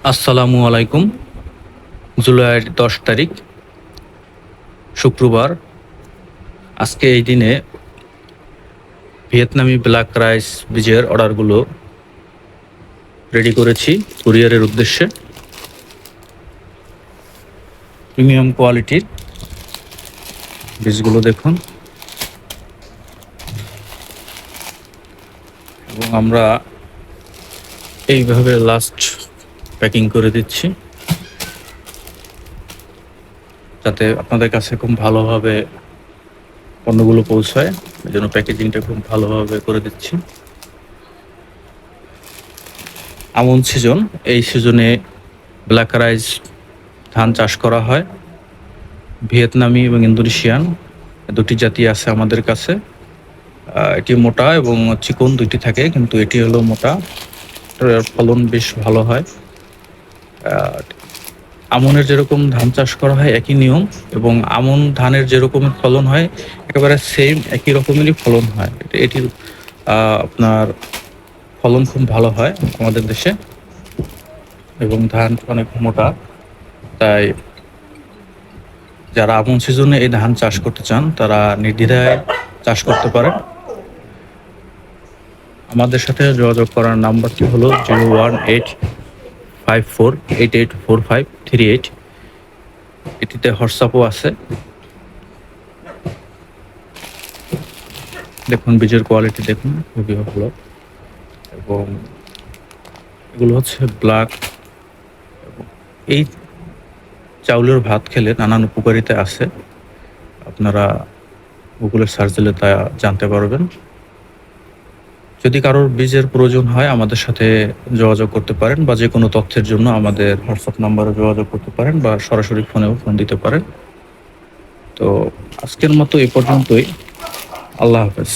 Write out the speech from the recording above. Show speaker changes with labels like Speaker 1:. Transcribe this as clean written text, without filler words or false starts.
Speaker 1: আসসালামু আলাইকুম। জুলাইয়ের ১০ তারিখ শুক্রবার। আজকে এই দিনে ভিয়েতনামি ব্ল্যাক রাইস বীজের অর্ডারগুলো রেডি করেছি কুরিয়ারের উদ্দেশ্যে। প্রিমিয়াম কোয়ালিটির বীজগুলো দেখুন, এবং আমরা এইভাবে লাস্ট প্যাকিং করে দিচ্ছি যাতে আপনাদের কাছে খুব ভালোভাবে পণ্যগুলো পৌঁছায়। এই জন্য প্যাকেজিংটা খুব ভালোভাবে করে দিচ্ছি। আমন সিজন, এই সিজনে ব্ল্যাক রাইস ধান চাষ করা হয়। ভিয়েতনামি এবং ইন্দোনেশিয়ান দুটি জাতি আছে আমাদের কাছে। এটি মোটা এবং চিকন দুইটি থাকে, কিন্তু এটি হলো মোটা, এর ফলন বেশ ভালো হয়। আমনের যেরকম ধান চাষ করা হয় একই নিয়ম, এবং আমন ধানের যেরকমের ফলন হয় একেবারে সেম একই রকমেরই ফলন হয়। এটির আপনার ফলন খুব ভালো হয় আমাদের দেশে, এবং ধান অনেক মোটা। তাই যারা আমন সিজনে এই ধান চাষ করতে চান তারা নির্দ্বিধায় চাষ করতে পারেন। আমাদের সাথে যোগাযোগ করার নাম্বারটি হলো 01854884538। এটিতে হোয়াটসঅ্যাপও আছে। দেখুন বীজের কোয়ালিটি দেখুন, খুবই ভালো। এবং এগুলো হচ্ছে ব্ল্যাক। এই চাউলের ভাত খেলে নানান উপকারিতা আছে, আপনারা গুগলে সার্চ দিলে তা জানতে পারবেন। যদি কারোর বীজের প্রয়োজন হয় আমাদের সাথে যোগাযোগ করতে পারেন, বা যে কোনো তথ্যের জন্য আমাদের হোয়াটসঅ্যাপ নাম্বারে যোগাযোগ করতে পারেন, বা সরাসরি ফোনেও ফোন দিতে পারেন। তো আজকের মতো এই পর্যন্তই। আল্লাহ হাফেজ।